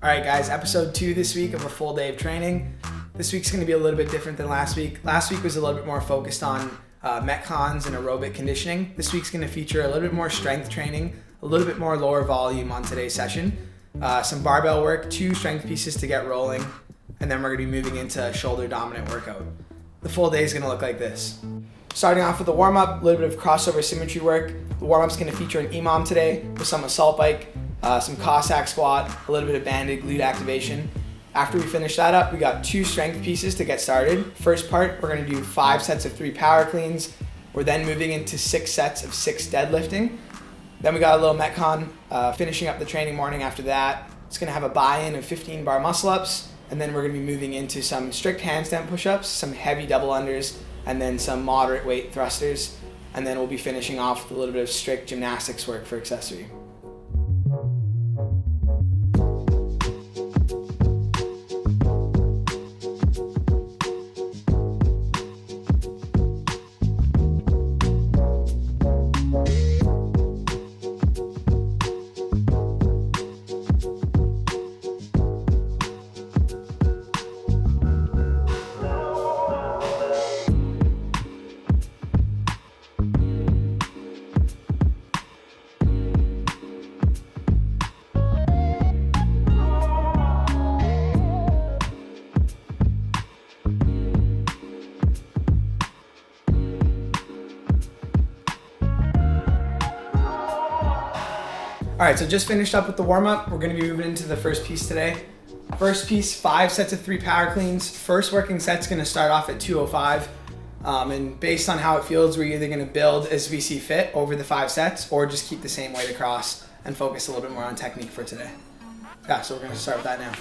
All right, guys, episode 2 this week of a full day of training. This week's gonna be a little bit different than last week. Last week was a little bit more focused on metcons and aerobic conditioning. This week's gonna feature a little bit more strength training, a little bit more lower volume on today's session, some barbell work, 2 strength pieces to get rolling, and then we're gonna be moving into a shoulder dominant workout. The full day is gonna look like this. Starting off with the warm-up, a little bit of crossover symmetry work. The warm-up's gonna feature an EMOM today with some assault bike, some Cossack squat, a little bit of banded glute activation. After we finish that up, we got 2 strength pieces to get started. First part, we're gonna do 5 sets of 3 power cleans. We're then moving into 6 sets of 6 deadlifting. Then we got a little metcon, finishing up the training morning after that. It's gonna have a buy-in of 15 bar muscle ups, and then we're gonna be moving into some strict handstand push-ups, some heavy double unders, and then some moderate weight thrusters. And then we'll be finishing off with a little bit of strict gymnastics work for accessory. All right, so just finished up with the warm-up. We're gonna be moving into the first piece today. First piece, 5 sets of 3 power cleans. First working set's gonna start off at 205. And based on how it feels, we're either gonna build as we see fit over the 5 sets or just keep the same weight across and focus a little bit more on technique for today. Yeah, so we're gonna start with that now.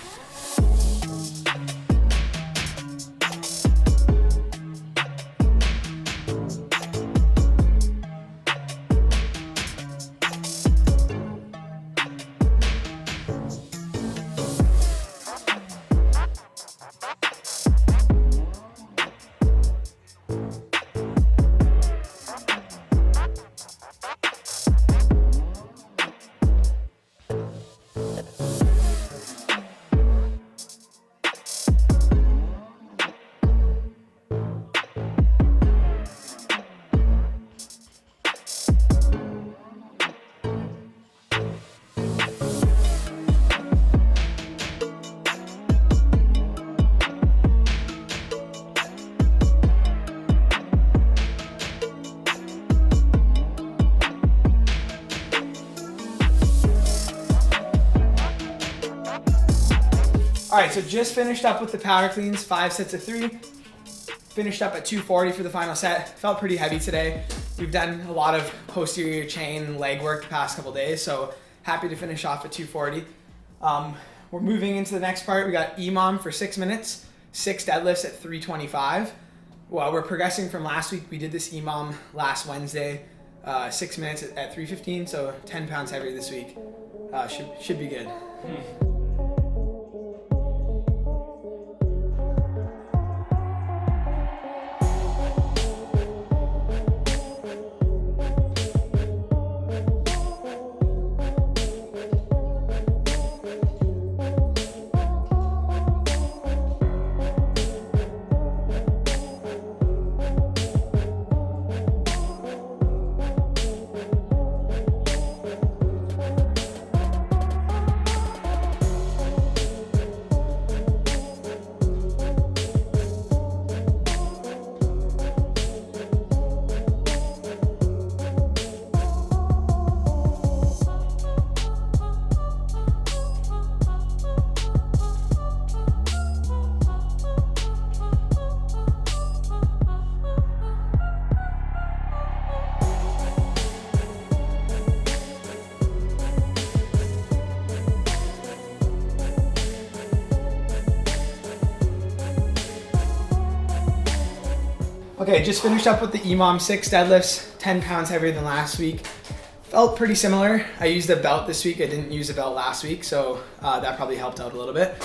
All right, so just finished up with the power cleans, 5 sets of 3. Finished up at 240 for the final set. Felt pretty heavy today. We've done a lot of posterior chain leg work the past couple days, so happy to finish off at 240. We're moving into the next part. We got EMOM for 6 minutes, 6 deadlifts at 325. Well, we're progressing from last week. We did this EMOM last Wednesday, 6 minutes at 315, so 10 pounds heavier this week. Should be good. Okay, just finished up with the EMOM 6 deadlifts, 10 pounds heavier than last week. Felt pretty similar. I used a belt this week. I didn't use a belt last week, so that probably helped out a little bit.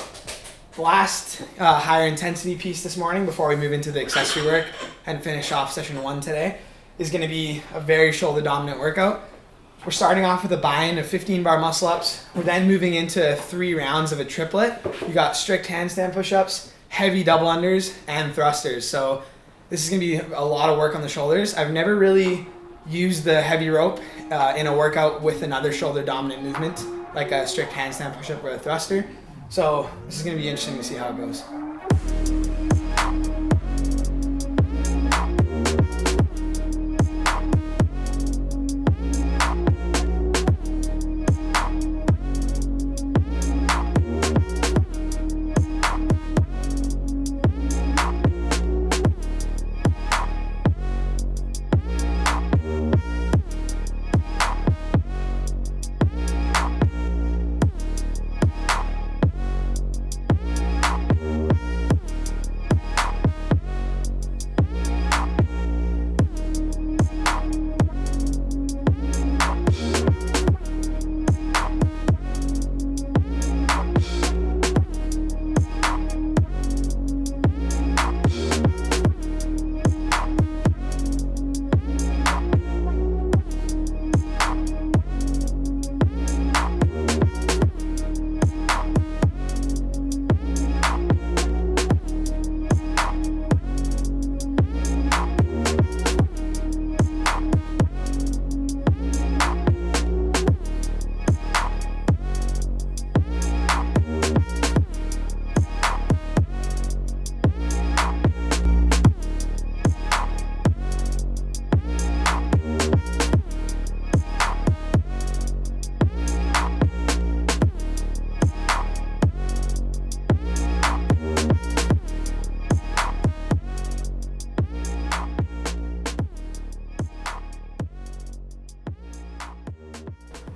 The last higher intensity piece this morning before we move into the accessory work and finish off session 1 today is going to be a very shoulder dominant workout. We're starting off with a buy-in of 15 bar muscle ups. We're then moving into 3 rounds of a triplet. You got strict handstand push-ups, heavy double unders, and thrusters. So this is gonna be a lot of work on the shoulders. I've never really used the heavy rope in a workout with another shoulder dominant movement, like a strict handstand push-up or a thruster. So this is gonna be interesting to see how it goes.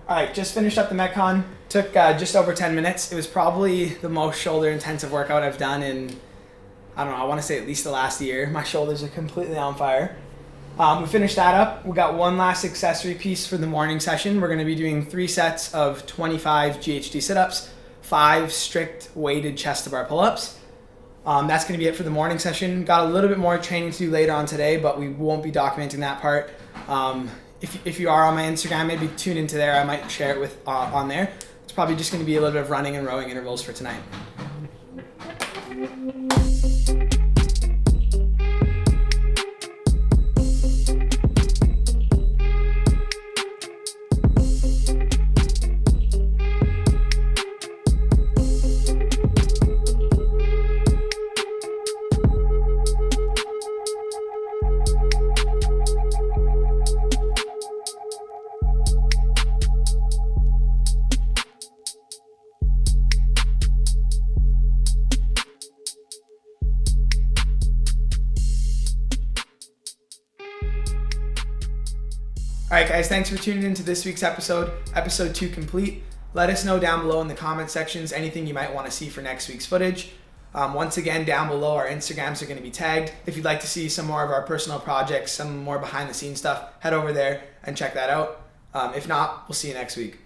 All right, just finished up the metcon. Took just over 10 minutes. It was probably the most shoulder intensive workout I've done in, I don't know, I want to say at least the last year. My shoulders are completely on fire. We finished that up. We got one last accessory piece for the morning session. We're gonna be doing 3 sets of 25 GHD sit-ups, 5 strict weighted chest to bar pull-ups. That's gonna be it for the morning session. Got a little bit more training to do later on today, but we won't be documenting that part. If you are on my Instagram, maybe tune into there. I might share it with on there. It's probably just going to be a little bit of running and rowing intervals for tonight. All right, guys, thanks for tuning into this week's episode 2 complete. Let us know down below in the comment sections anything you might want to see for next week's footage. Once again, down below, our Instagrams are going to be tagged. If you'd like to see some more of our personal projects, some more behind the scenes stuff, head over there and check that out. If not, we'll see you next week.